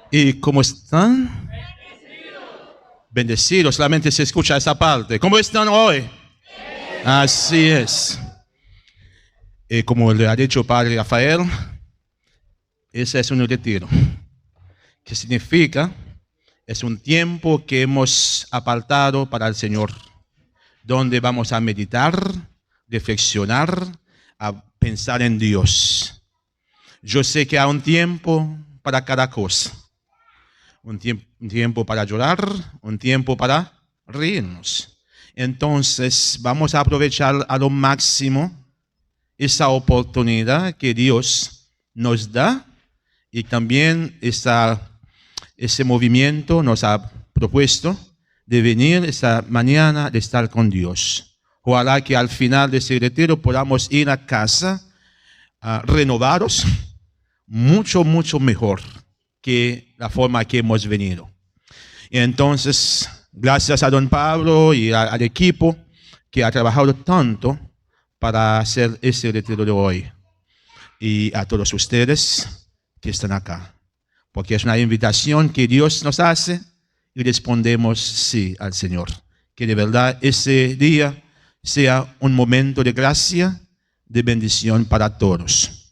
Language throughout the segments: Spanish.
¿Y cómo están? Bendecidos, solamente se escucha esa parte. ¿Cómo están hoy? Así es. Como le ha dicho Padre Rafael, ese es un retiro. ¿Qué significa? Es un tiempo que hemos apartado para el Señor, donde vamos a meditar, reflexionar, a pensar en Dios. Yo sé que hay un tiempo para cada cosa. Un tiempo para llorar, un tiempo para reírnos. Entonces vamos a aprovechar a lo máximo esa oportunidad que Dios nos da y también ese movimiento nos ha propuesto de venir esta mañana, de estar con Dios. Ojalá que al final de ese retiro podamos ir a casa renovados, mucho mejor que la forma que hemos venido. Y entonces, gracias a don Pablo y al equipo que ha trabajado tanto para hacer este retiro de hoy. Y a todos ustedes que están acá. Porque es una invitación que Dios nos hace y respondemos sí al Señor. Que de verdad ese día sea un momento de gracia, de bendición para todos.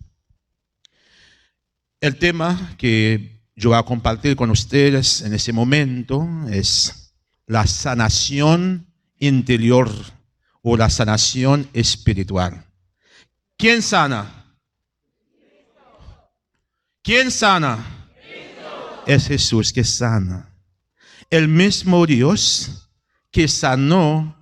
El tema que yo voy a compartir con ustedes en ese momento es la sanación interior o la sanación espiritual. ¿Quién sana? ¿Quién sana? Es Jesús que sana. El mismo Dios que sanó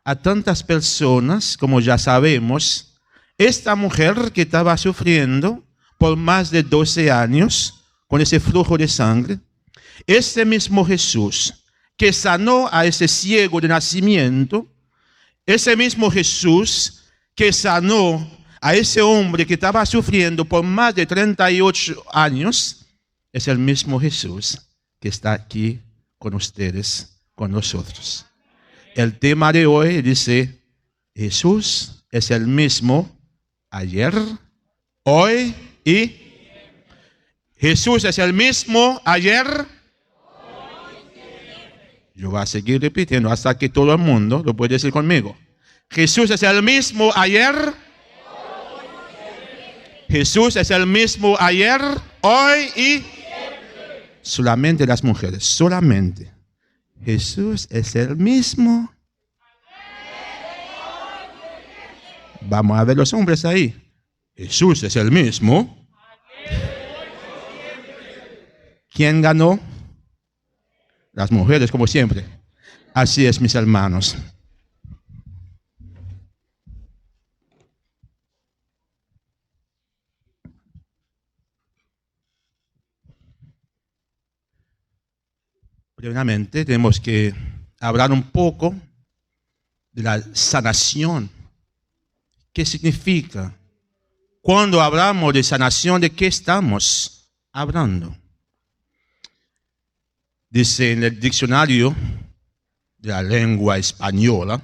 a tantas personas, como ya sabemos, esta mujer que estaba sufriendo por más de 12 años, con ese flujo de sangre, ese mismo Jesús que sanó a ese ciego de nacimiento, ese mismo Jesús que sanó a ese hombre que estaba sufriendo por más de 38 años, es el mismo Jesús que está aquí con ustedes, con nosotros. El tema de hoy dice, Jesús es el mismo ayer, hoy y Jesús es el mismo ayer. Yo voy a seguir repitiendo hasta que todo el mundo lo puede decir conmigo. Jesús es el mismo ayer. Jesús es el mismo ayer, hoy y solamente las mujeres, solamente. Jesús es el mismo. Vamos a ver los hombres ahí. Jesús es el mismo. ¿Quién ganó? Las mujeres, como siempre. Así es, mis hermanos. Primeramente, tenemos que hablar un poco de la sanación. ¿Qué significa? Cuando hablamos de sanación, ¿de qué estamos hablando? Dice en el diccionario de la lengua española,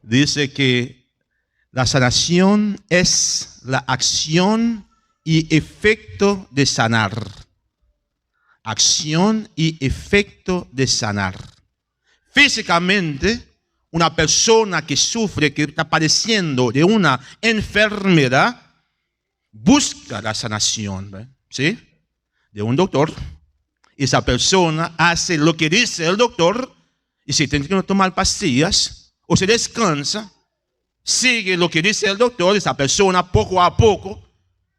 dice que la sanación es la acción y efecto de sanar. Acción y efecto de sanar. Físicamente, una persona que sufre, que está padeciendo de una enfermedad, busca la sanación, ¿sí? De un doctor. Esa persona hace lo que dice el doctor y si tiene que tomar pastillas o se descansa, sigue lo que dice el doctor, esa persona poco a poco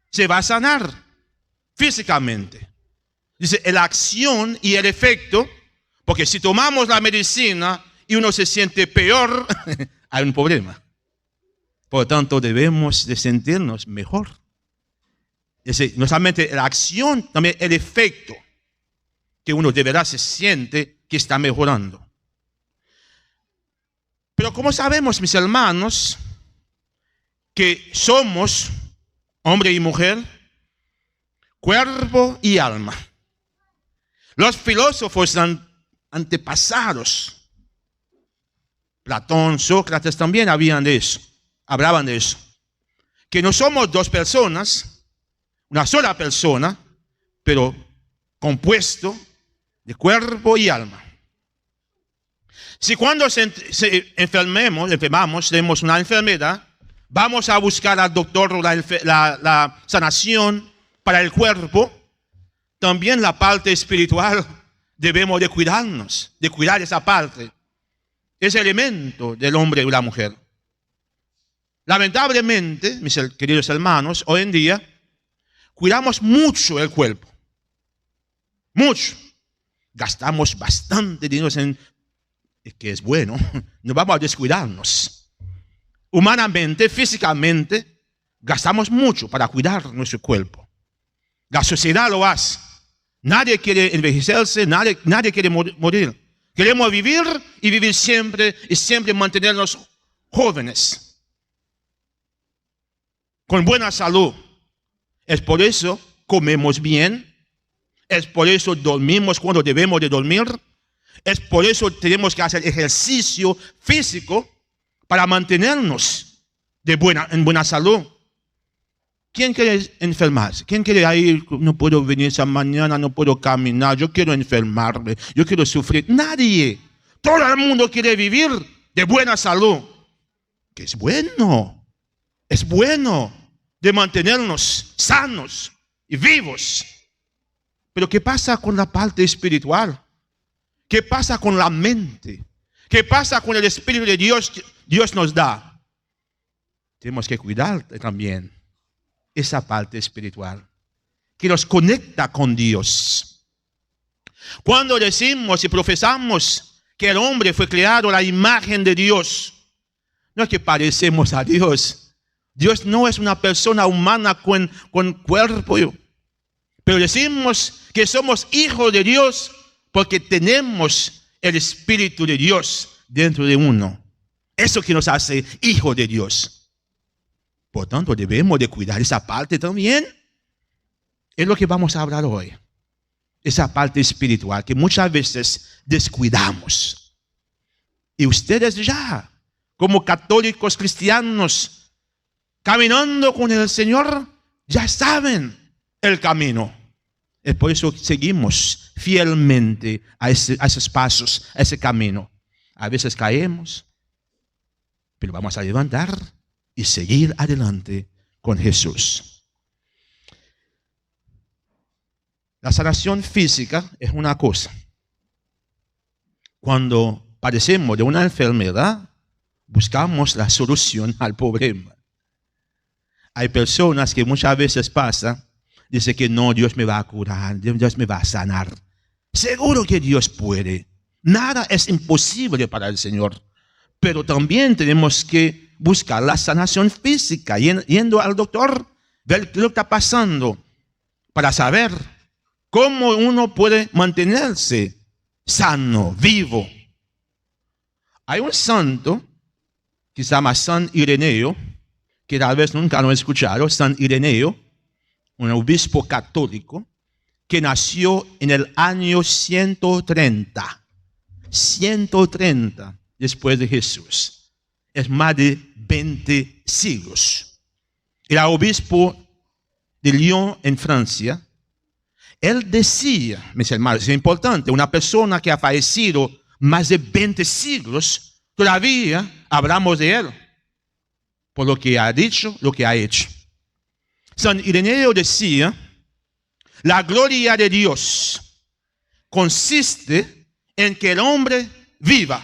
se va a sanar físicamente. Dice la acción y el efecto, porque si tomamos la medicina y uno se siente peor, hay un problema. Por lo tanto, debemos de sentirnos mejor. No solamente la acción, también el efecto. Que uno de verdad se siente que está mejorando. Pero como sabemos, mis hermanos, que somos hombre y mujer, cuerpo y alma. Los filósofos antepasados, Platón, Sócrates también hablaban de eso. Que no somos dos personas, una sola persona, pero compuesto de cuerpo y alma. Si cuando enfermamos, tenemos una enfermedad, vamos a buscar al doctor la sanación para el cuerpo, también la parte espiritual debemos de cuidarnos, de cuidar esa parte, ese elemento del hombre y la mujer. Lamentablemente, mis queridos hermanos, hoy en día cuidamos mucho el cuerpo, mucho. Gastamos bastante dinero en que es bueno, no vamos a descuidarnos. Humanamente, físicamente, gastamos mucho para cuidar nuestro cuerpo. La sociedad lo hace. Nadie quiere envejecerse, nadie quiere morir. Queremos vivir y vivir siempre y siempre mantenernos jóvenes, con buena salud. Es por eso comemos bien, es por eso dormimos cuando debemos de dormir, es por eso tenemos que hacer ejercicio físico para mantenernos en buena salud. ¿Quién quiere enfermarse? ¿Quién quiere ir? No puedo venir esa mañana, no puedo caminar, yo quiero enfermarme, yo quiero sufrir. Nadie. Todo el mundo quiere vivir de buena salud. Que es bueno de mantenernos sanos y vivos. Pero ¿qué pasa con la parte espiritual? ¿Qué pasa con la mente? ¿Qué pasa con el Espíritu de Dios que Dios nos da? Tenemos que cuidar también esa parte espiritual que nos conecta con Dios. Cuando decimos y profesamos que el hombre fue creado a la imagen de Dios, no es que parecemos a Dios. Dios no es una persona humana con cuerpo. Pero decimos que somos hijos de Dios porque tenemos el Espíritu de Dios dentro de uno. Eso que nos hace hijos de Dios. Por tanto, debemos de cuidar esa parte también. Es lo que vamos a hablar hoy. Esa parte espiritual que muchas veces descuidamos. Y ustedes ya, como católicos cristianos, caminando con el Señor, ya saben el camino. Es por eso que seguimos fielmente a esos pasos, a ese camino. A veces caemos, pero vamos a levantar y seguir adelante con Jesús. La sanación física es una cosa. Cuando padecemos de una enfermedad, buscamos la solución al problema. Hay personas que muchas veces pasan, dicen que no, Dios me va a curar, Dios me va a sanar. Seguro que Dios puede. Nada es imposible para el Señor. Pero también tenemos que buscar la sanación física, yendo al doctor, ver lo que está pasando, para saber cómo uno puede mantenerse sano, vivo. Hay un santo que se llama San Ireneo, que tal vez nunca lo han escuchado, San Ireneo, un obispo católico, que nació en el año 130 después de Jesús. Es más de 20 siglos. Era obispo de Lyon, en Francia. Él decía, mis hermanos, es importante, una persona que ha fallecido más de 20 siglos, todavía hablamos de él, por lo que ha dicho, lo que ha hecho. San Ireneo decía, la gloria de Dios consiste en que el hombre viva.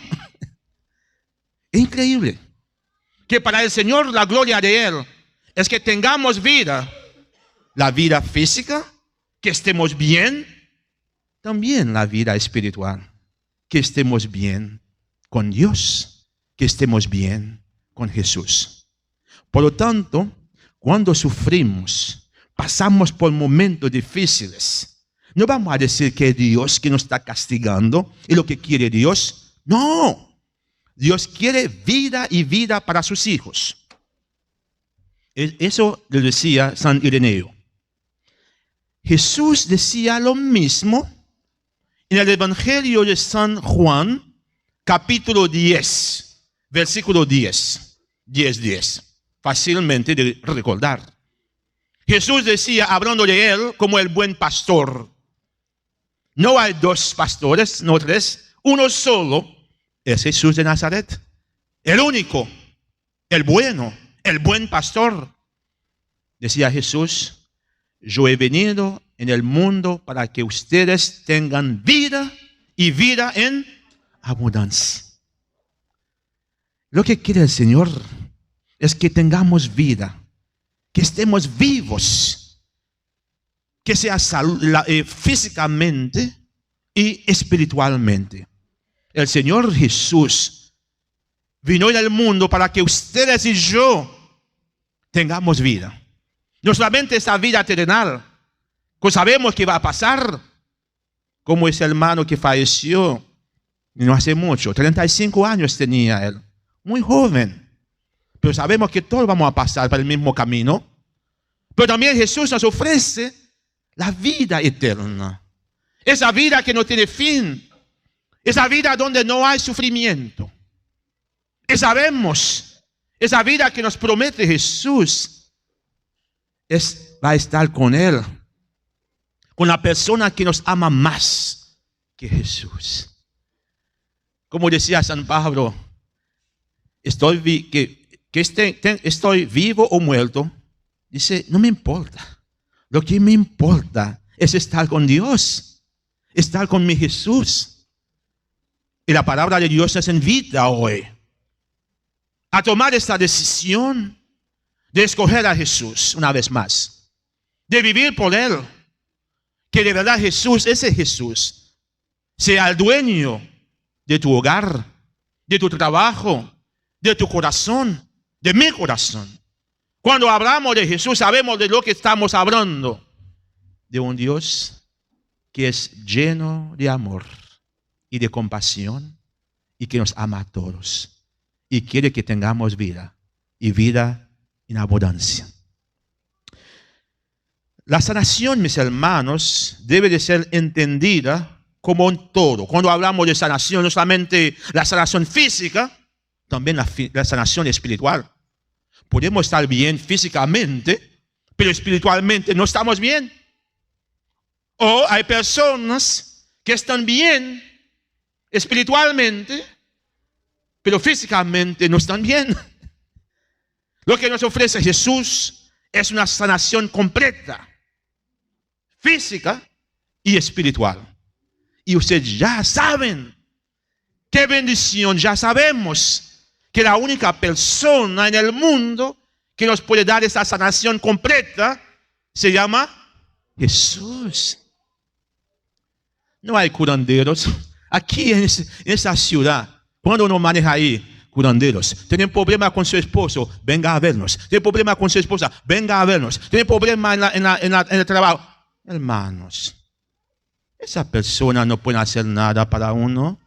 Increíble. Que para el Señor la gloria de Él es que tengamos vida. La vida física, que estemos bien. También la vida espiritual. Que estemos bien con Dios. Que estemos bien con Jesús. Por lo tanto, cuando sufrimos, pasamos por momentos difíciles, no vamos a decir que es Dios que nos está castigando y lo que quiere Dios. No. Dios quiere vida y vida para sus hijos. Eso le decía San Ireneo. Jesús decía lo mismo en el Evangelio de San Juan, capítulo 10, versículo 10. 10. Fácilmente de recordar. Jesús decía, hablando de Él, como el buen pastor. No hay dos pastores, no tres. Uno solo es Jesús de Nazaret. El único, el bueno, el buen pastor. Decía Jesús, yo he venido en el mundo para que ustedes tengan vida y vida en abundancia. Lo que quiere el Señor es que tengamos vida, que estemos vivos, que sea físicamente y espiritualmente. El Señor Jesús vino en el mundo para que ustedes y yo tengamos vida. No solamente esa vida terrenal, pues sabemos que va a pasar, como ese hermano que falleció no hace mucho, 35 años tenía él, muy joven. Pero sabemos que todos vamos a pasar por el mismo camino. Pero también Jesús nos ofrece la vida eterna. Esa vida que no tiene fin. Esa vida donde no hay sufrimiento. Y sabemos, esa vida que nos promete Jesús va a estar con Él. Con la persona que nos ama más que Jesús. Como decía San Pablo, estoy vivo o muerto. Dice, no me importa. Lo que me importa es estar con Dios. Estar con mi Jesús. Y la palabra de Dios nos invita hoy a tomar esta decisión de escoger a Jesús una vez más. De vivir por Él. Que de verdad Jesús, ese Jesús, sea el dueño de tu hogar, de tu trabajo, de tu corazón, de mi corazón. Cuando hablamos de Jesús, sabemos de lo que estamos hablando. De un Dios que es lleno de amor y de compasión y que nos ama a todos. Y quiere que tengamos vida y vida en abundancia. La sanación, mis hermanos, debe de ser entendida como un todo. Cuando hablamos de sanación, no solamente la sanación física, también la sanación espiritual. Podemos estar bien físicamente, pero espiritualmente no estamos bien. O hay personas que están bien espiritualmente, pero físicamente no están bien. Lo que nos ofrece Jesús es una sanación completa, física y espiritual. Y ustedes ya saben, qué bendición, ya sabemos que la única persona en el mundo que nos puede dar esa sanación completa se llama Jesús. No hay curanderos. Aquí en esa ciudad, cuando uno maneja ahí, curanderos. Tienen problema con su esposo, venga a vernos. Tienen problema con su esposa, venga a vernos. Tienen problema en el trabajo. Hermanos, esa persona no puede hacer nada para uno.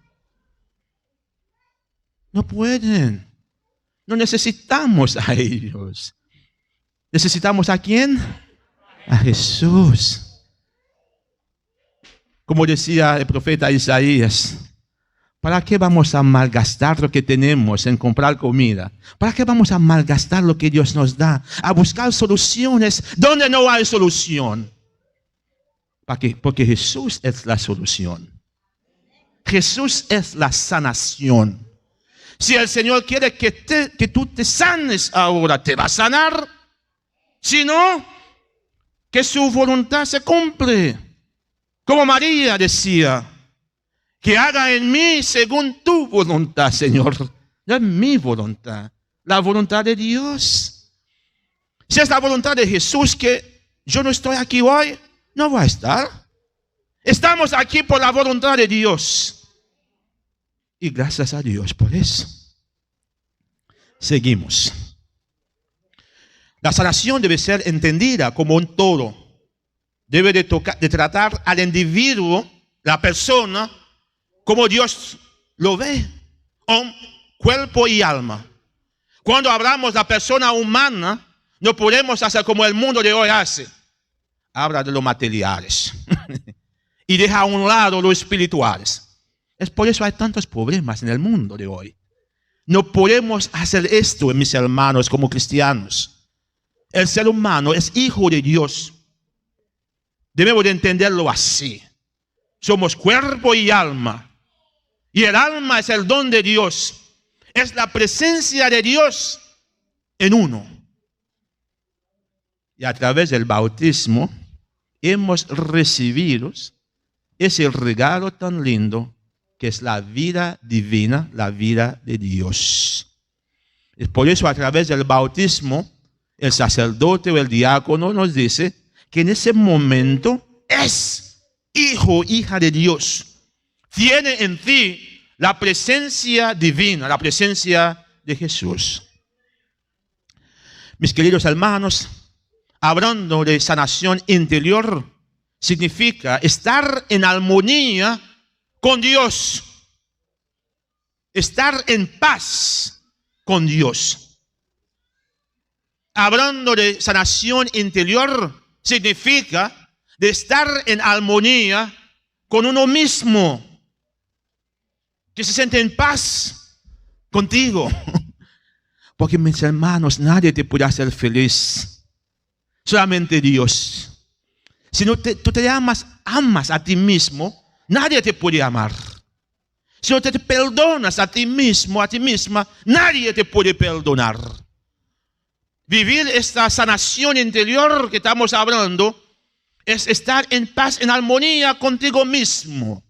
No pueden. No necesitamos a ellos. ¿Necesitamos a quién? A Jesús. Como decía el profeta Isaías, ¿para qué vamos a malgastar lo que tenemos en comprar comida? ¿Para qué vamos a malgastar lo que Dios nos da? A buscar soluciones donde no hay solución. Porque Jesús es la solución. Jesús es la sanación. Si el Señor quiere que tú te sanes ahora, te va a sanar. Si no, que su voluntad se cumple. Como María decía, que haga en mí según tu voluntad, Señor. No es mi voluntad, la voluntad de Dios. Si es la voluntad de Jesús que yo no estoy aquí hoy, no voy a estar. Estamos aquí por la voluntad de Dios. Y gracias a Dios por eso. Seguimos. La sanación debe ser entendida como un todo. Debe de tratar al individuo, la persona, como Dios lo ve, cuerpo y alma. Cuando hablamos de la persona humana, no podemos hacer como el mundo de hoy hace. Habla de los materiales y deja a un lado los espirituales. Es por eso hay tantos problemas en el mundo de hoy. No podemos hacer esto, mis hermanos, como cristianos. El ser humano es hijo de Dios. Debemos de entenderlo así. somos cuerpo y alma. Y el alma es el don de Dios. Es la presencia de Dios en uno. Y a través del bautismo hemos recibido ese regalo tan lindo que es la vida divina, la vida de Dios. Es por eso a través del bautismo el sacerdote o el diácono nos dice que en ese momento es hijo, hija de Dios. Tiene en ti la presencia divina, la presencia de Jesús. Mis queridos hermanos, hablando de sanación interior, significa estar en armonía con Dios. Estar en paz con Dios. Hablando de sanación interior, significa de estar en armonía con uno mismo. Que se siente en paz contigo. Porque mis hermanos, nadie te puede hacer feliz. Solamente Dios. Si no tú te amas a ti mismo, nadie te puede amar. Si no te perdonas a ti mismo, a ti misma, nadie te puede perdonar. Vivir esta sanación interior que estamos hablando es estar en paz, en armonía contigo mismo.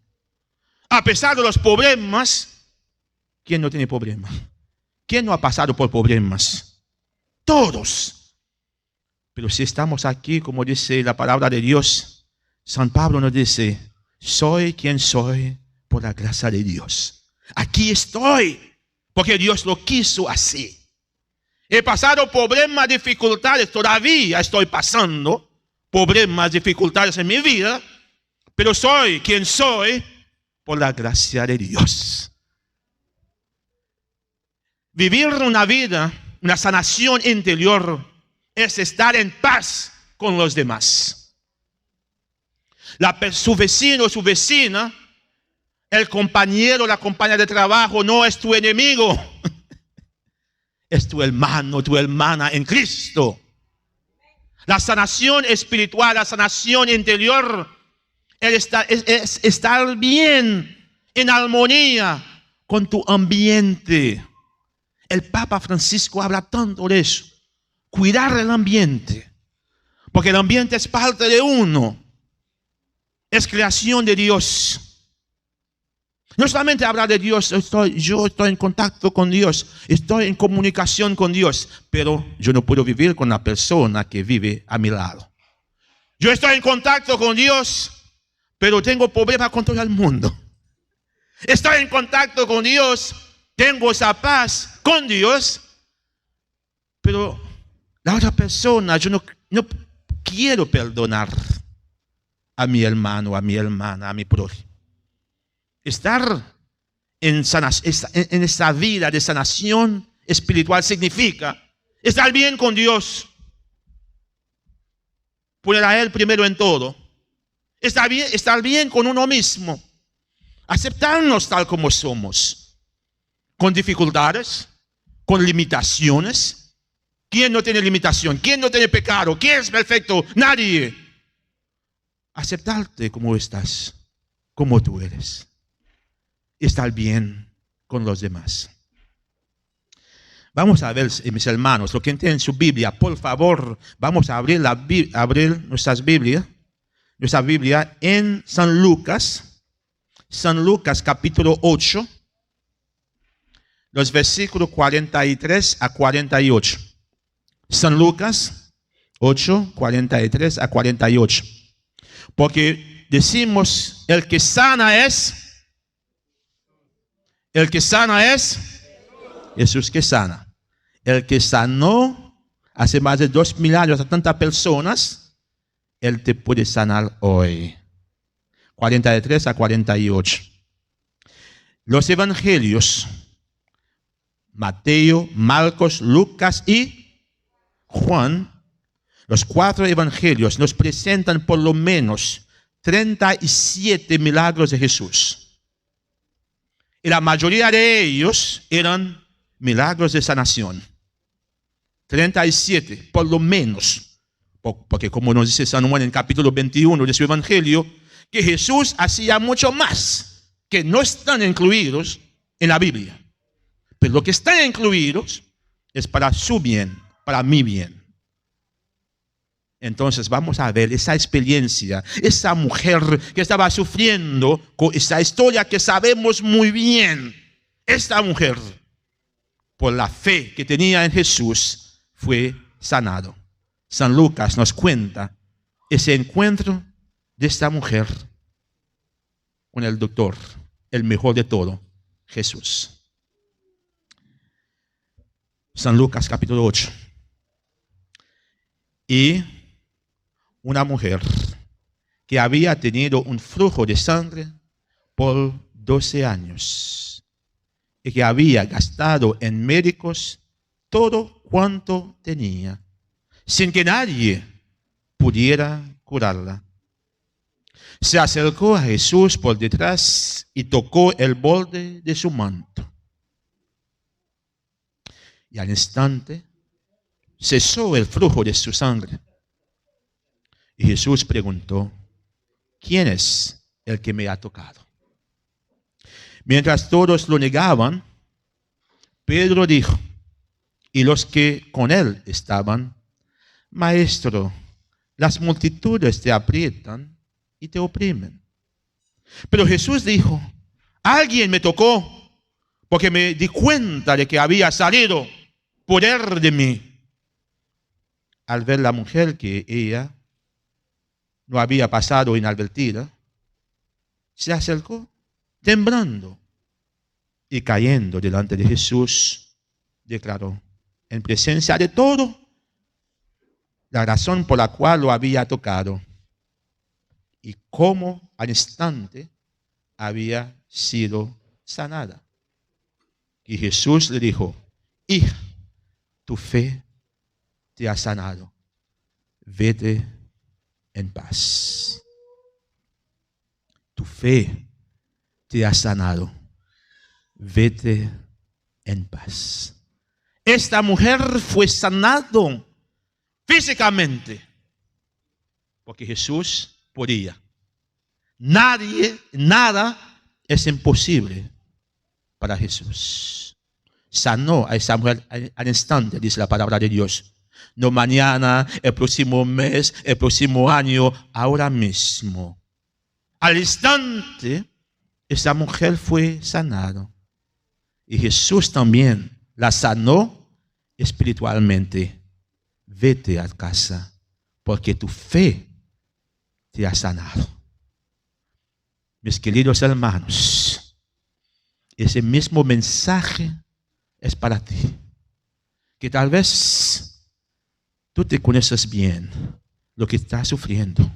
A pesar de los problemas, ¿quién no tiene problemas? ¿Quién no ha pasado por problemas? Todos. Pero si estamos aquí, como dice la palabra de Dios, San Pablo nos dice, soy quien soy por la gracia de Dios. Aquí estoy, porque Dios lo quiso así. He pasado problemas, dificultades, todavía estoy pasando problemas, dificultades en mi vida, pero soy quien soy por la gracia de Dios. Vivir una vida, una sanación interior, es estar en paz con los demás. Su vecino, su vecina, el compañero, la compañera de trabajo no es tu enemigo. Es tu hermano, tu hermana en Cristo. La sanación espiritual, la sanación interior, es estar bien, en armonía con tu ambiente. El Papa Francisco habla tanto de eso. Cuidar el ambiente. Porque el ambiente es parte de uno. Es creación de Dios. No solamente hablar de Dios, yo estoy en contacto con Dios, estoy en comunicación con Dios, pero yo no puedo vivir con la persona que vive a mi lado. Yo estoy en contacto con Dios, pero tengo problemas con todo el mundo. Estoy en contacto con Dios, tengo esa paz con Dios, pero la otra persona, yo no quiero perdonar a mi hermano, a mi hermana, a mi prójimo. Estar en esta vida de sanación espiritual significa estar bien con Dios. Poner a Él primero en todo. Estar bien con uno mismo. Aceptarnos tal como somos. Con dificultades, con limitaciones. ¿Quién no tiene limitación? ¿Quién no tiene pecado? ¿Quién es perfecto? Nadie. Aceptarte como estás, como tú eres. Estar bien con los demás. Vamos a ver, mis hermanos, lo que tienen su Biblia, por favor, vamos a abrir nuestra Biblia en San Lucas capítulo 8, los versículos 43 a 48. San Lucas 8, 43 a 48. Porque decimos, el que sana es Jesús que sana. El que sanó hace más de 2000 años a tantas personas, Él te puede sanar hoy. 43 a 48. Los evangelios, Mateo, Marcos, Lucas y Juan, los 4 evangelios nos presentan por lo menos 37 milagros de Jesús. Y la mayoría de ellos eran milagros de sanación. 37, por lo menos. Porque como nos dice San Juan en el capítulo 21 de su evangelio, que Jesús hacía mucho más que no están incluidos en la Biblia. Pero lo que están incluidos es para su bien, para mi bien. Entonces vamos a ver esa experiencia, esa mujer que estaba sufriendo con esa historia que sabemos muy bien. Esta mujer, por la fe que tenía en Jesús, fue sanado. San Lucas nos cuenta ese encuentro de esta mujer con el doctor, el mejor de todo, Jesús. San Lucas capítulo 8. Y una mujer que había tenido un flujo de sangre por 12 años y que había gastado en médicos todo cuanto tenía, sin que nadie pudiera curarla. Se acercó a Jesús por detrás y tocó el borde de su manto. Y al instante cesó el flujo de su sangre. Y Jesús preguntó: ¿quién es el que me ha tocado? Mientras todos lo negaban, Pedro dijo, y los que con él estaban: Maestro, las multitudes te aprietan y te oprimen. Pero Jesús dijo: alguien me tocó, porque me di cuenta de que había salido poder de mí. Al ver la mujer que ella no había pasado inadvertida, se acercó temblando y cayendo delante de Jesús, declaró en presencia de todo la razón por la cual lo había tocado y cómo al instante había sido sanada. Y Jesús le dijo: hija, tu fe te ha sanado, vete en paz. Tu fe te ha sanado, vete en paz. Esta mujer fue sanada físicamente porque Jesús podía. Nada es imposible para Jesús. Sanó a esa mujer al instante, dice la palabra de Dios. No mañana, el próximo mes, el próximo año, ahora mismo. Al instante, esa mujer fue sanada. Y Jesús también la sanó espiritualmente. Vete a casa, porque tu fe te ha sanado. Mis queridos hermanos, ese mismo mensaje es para ti. Que tal vez tú te conoces bien lo que estás sufriendo.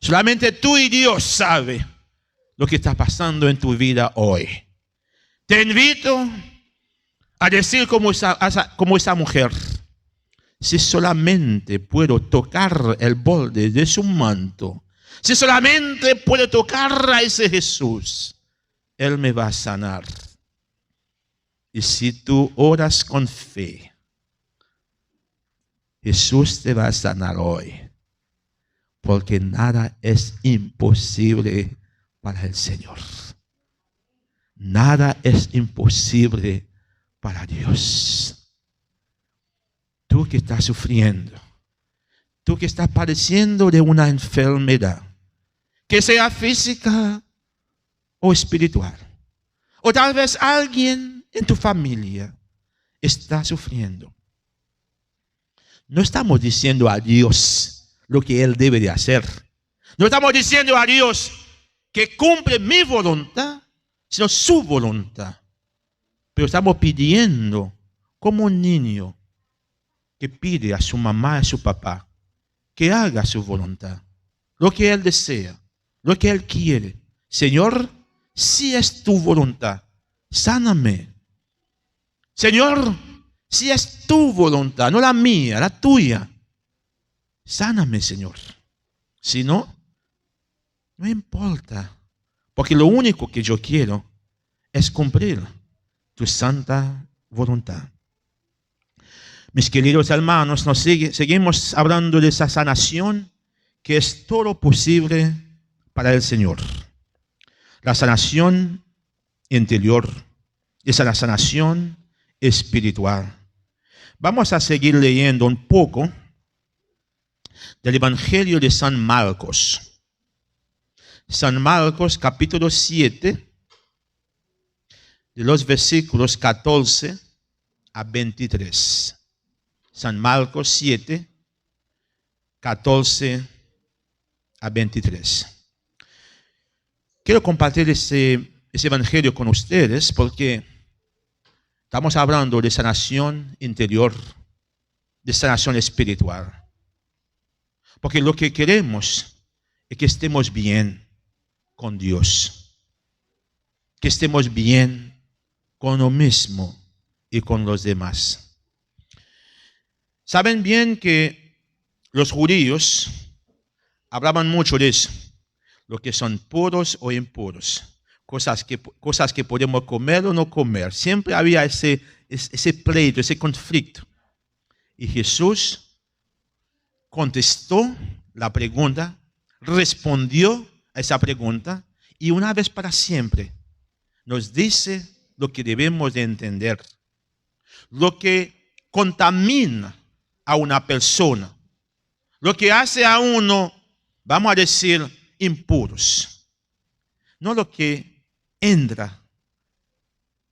Solamente tú y Dios saben lo que está pasando en tu vida hoy. Te invito a decir como esa mujer: si solamente puedo tocar el borde de su manto, si solamente puedo tocar a ese Jesús, Él me va a sanar. Y si tú oras con fe, Jesús te va a sanar hoy, porque nada es imposible para el Señor. Nada es imposible para Dios. Tú que estás sufriendo, tú que estás padeciendo de una enfermedad, que sea física o espiritual, o tal vez alguien en tu familia está sufriendo. No estamos diciendo a Dios lo que Él debe de hacer. No estamos diciendo a Dios que cumple mi voluntad, sino su voluntad. Pero estamos pidiendo como un niño que pide a su mamá y a su papá que haga su voluntad, lo que Él desea, lo que Él quiere. Señor, si es tu voluntad, sáname. Señor, si es tu voluntad, no la mía, la tuya, sáname, Señor. Si no, no importa, porque lo único que yo quiero es cumplir tu santa voluntad. Mis queridos hermanos, seguimos hablando de esa sanación que es todo posible para el Señor. La sanación interior es la sanación espiritual. Vamos a seguir leyendo un poco del Evangelio de San Marcos. San Marcos capítulo 7, de los versículos 14 a 23. San Marcos 7, 14 a 23. Quiero compartir ese evangelio con ustedes porque estamos hablando de sanación interior, de sanación espiritual. Porque lo que queremos es que estemos bien con Dios, que estemos bien con lo mismo y con los demás. Saben bien que los judíos hablaban mucho de eso, lo que son puros o impuros, cosas que podemos comer o no comer. Siempre había ese pleito, ese conflicto. Y Jesús contestó la pregunta, respondió a esa pregunta y una vez para siempre nos dice lo que debemos de entender. Lo que contamina a una persona, lo que hace a uno, vamos a decir, impuros. No lo que entra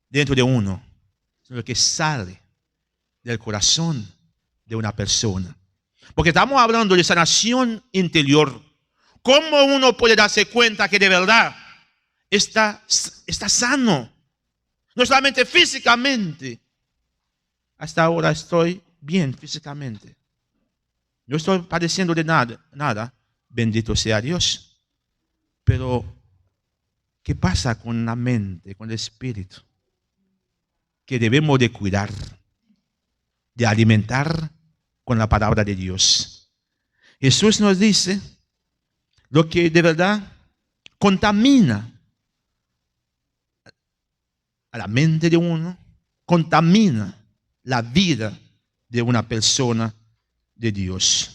dentro de uno, sino lo que sale del corazón de una persona. Porque estamos hablando de sanación interior. ¿Cómo uno puede darse cuenta que de verdad está sano? No solamente físicamente. Hasta ahora estoy bien físicamente. No estoy padeciendo de nada. Bendito sea Dios. Pero, ¿qué pasa con la mente, con el espíritu? Que debemos de cuidar, de alimentar con la palabra de Dios. Jesús nos dice lo que de verdad contamina a la mente de uno, contamina la vida de una persona de Dios.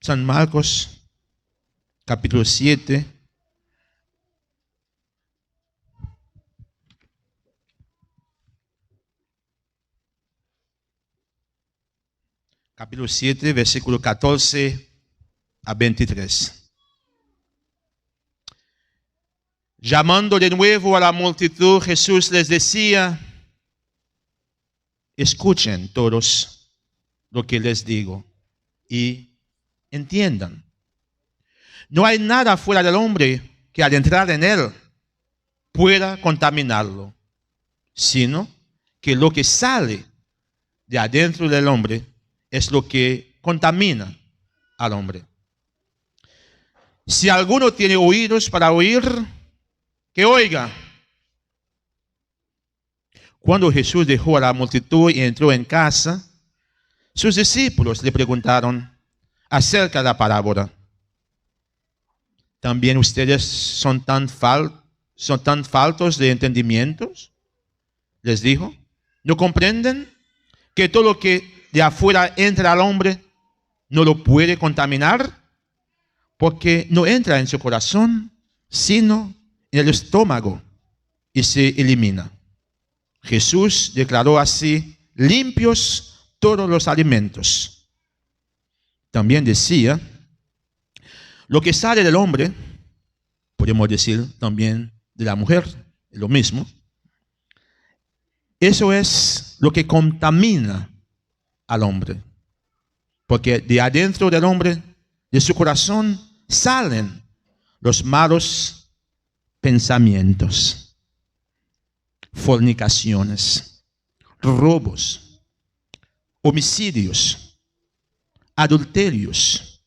San Marcos, capítulo 7. Capítulo 7, versículo 14 a 23. Llamando de nuevo a la multitud, Jesús les decía: escuchen todos lo que les digo y entiendan. No hay nada fuera del hombre que al entrar en él pueda contaminarlo, sino que lo que sale de adentro del hombre es lo que contamina al hombre. Si alguno tiene oídos para oír, que oiga. Cuando Jesús dejó a la multitud y entró en casa, sus discípulos le preguntaron acerca de la parábola. ¿También ustedes son tan faltos de entendimientos? Les dijo. ¿No comprenden que todo lo que de afuera entra al hombre no lo puede contaminar? Porque no entra en su corazón, sino en el estómago y se elimina. Jesús declaró así limpios todos los alimentos. También decía, lo que sale del hombre, podemos decir también de la mujer, es lo mismo. Eso es lo que contamina al hombre. Porque de adentro del hombre, de su corazón, salen los malos pensamientos, fornicaciones, robos, homicidios, adulterios,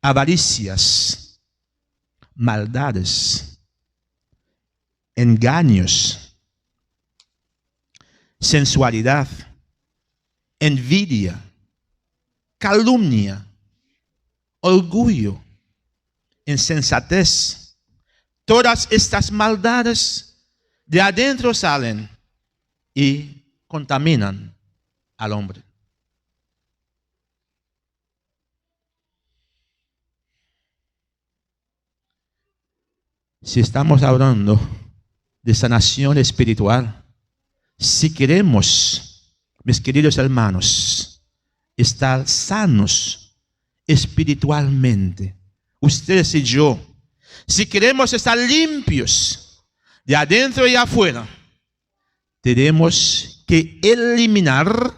avaricias, maldades, engaños, sensualidad, envidia, calumnia, orgullo, insensatez. Todas estas maldades de adentro salen y contaminan al hombre. Si estamos hablando de sanación espiritual, si queremos, mis queridos hermanos, estar sanos espiritualmente, ustedes y yo, si queremos estar limpios de adentro y afuera, tenemos que eliminar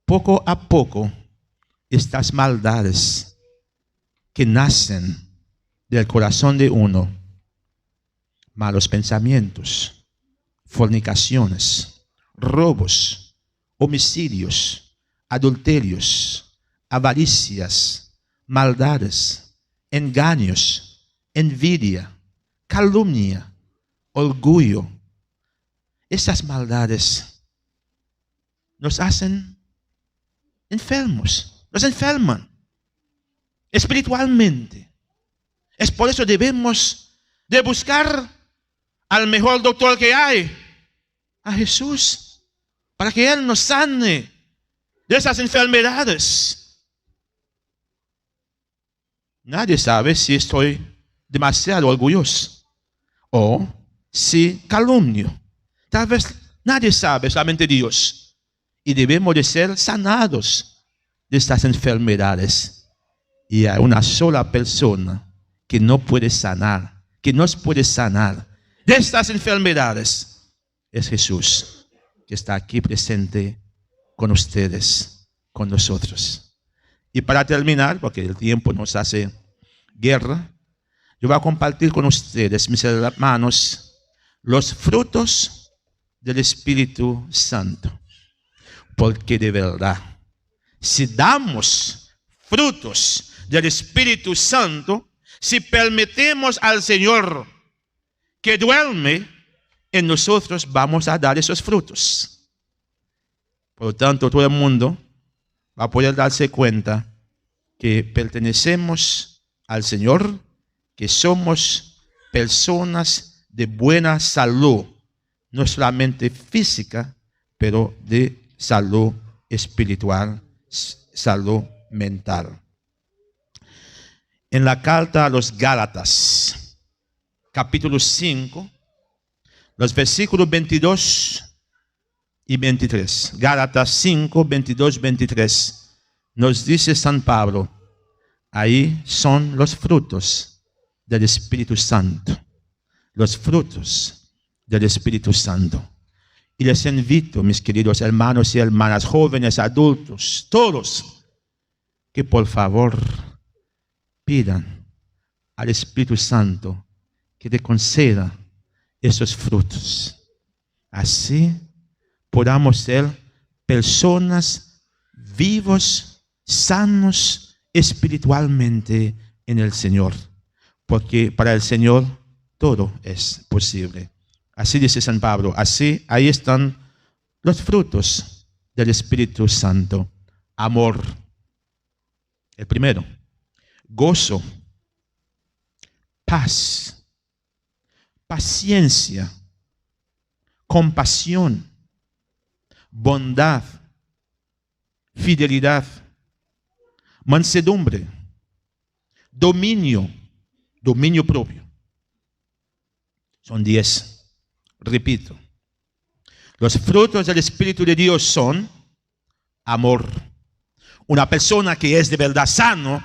poco a poco estas maldades que nacen del corazón de uno. Malos pensamientos, fornicaciones, robos, homicidios, adulterios, avaricias, maldades, engaños, envidia, calumnia, orgullo. Esas maldades nos hacen enfermos, nos enferman espiritualmente. Es por eso debemos de buscar al mejor doctor que hay, a Jesús, para que Él nos sane de esas enfermedades. Nadie sabe si estoy demasiado orgulloso o si calumnio. Tal vez nadie sabe, solamente Dios. Y debemos de ser sanados de estas enfermedades. Y hay una sola persona que no puede sanar, que nos puede sanar de estas enfermedades. Es Jesús, que está aquí presente con ustedes, con nosotros. Y para terminar, porque el tiempo nos hace guerra, yo voy a compartir con ustedes, mis hermanos, los frutos del Espíritu Santo. Porque de verdad, si damos frutos del Espíritu Santo, si permitimos al Señor que duerme en nosotros, vamos a dar esos frutos. Por lo tanto, todo el mundo va a poder darse cuenta que pertenecemos al Señor, que somos personas de buena salud, no solamente física, pero de salud espiritual, salud mental. En la carta a los Gálatas, capítulo 5, los versículos 22 y 23. Gálatas 5, 22, 23. Nos dice San Pablo, ahí son los frutos del Espíritu Santo. Los frutos del Espíritu Santo. Y les invito, mis queridos hermanos y hermanas, jóvenes, adultos, todos, que por favor pidan al Espíritu Santo que te conceda esos frutos. Así podamos ser personas vivos, sanos espiritualmente en el Señor. Porque para el Señor todo es posible. Así dice San Pablo, así, ahí están los frutos del Espíritu Santo. Amor, el primero. Gozo, paz, paciencia, compasión, bondad, fidelidad, mansedumbre, dominio propio. Son 10. Repito, los frutos del Espíritu de Dios son amor. Una persona que es de verdad sano,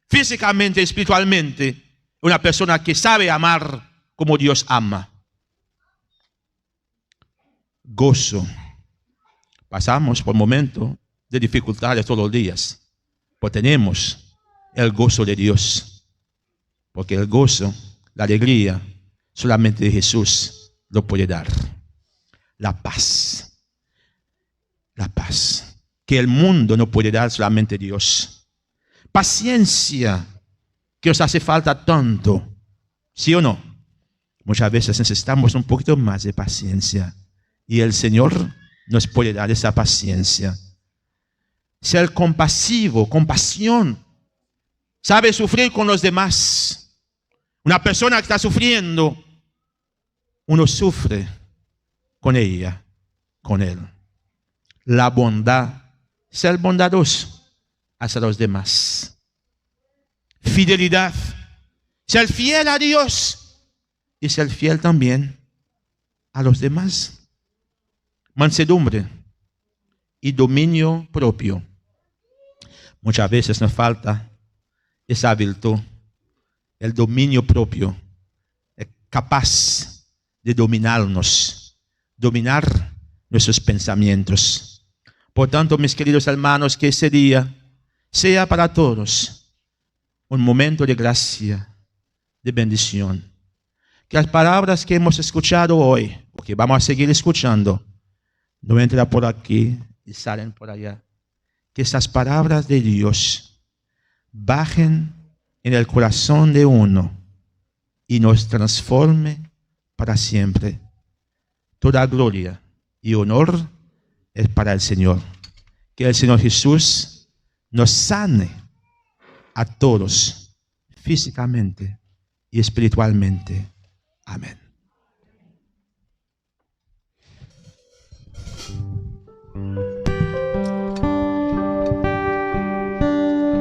físicamente, espiritualmente, una persona que sabe amar como Dios ama. Gozo. Pasamos por momentos de dificultades todos los días, pero tenemos el gozo de Dios. Porque el gozo, la alegría, solamente de Jesús lo puede dar. La paz. La paz. Que el mundo no puede dar, solamente Dios. Paciencia. Que nos hace falta tanto. ¿Sí o no? Muchas veces necesitamos un poquito más de paciencia. Y el Señor nos puede dar esa paciencia. Ser compasivo, compasión. Sabe sufrir con los demás. Una persona que está sufriendo, uno sufre con ella, con él. La bondad, ser bondadoso hacia los demás. Fidelidad, ser fiel a Dios y ser fiel también a los demás. Mansedumbre y dominio propio. Muchas veces nos falta esa virtud, el dominio propio, capaz de dominarnos, dominar nuestros pensamientos. Por tanto, mis queridos hermanos, que ese día sea para todos un momento de gracia, de bendición. Que las palabras que hemos escuchado hoy, o que vamos a seguir escuchando, no entran por aquí y salen por allá. Que esas palabras de Dios bajen en el corazón de uno y nos transforme para siempre. Toda gloria y honor es para el Señor. Que el Señor Jesús nos sane a todos, físicamente y espiritualmente. Amén.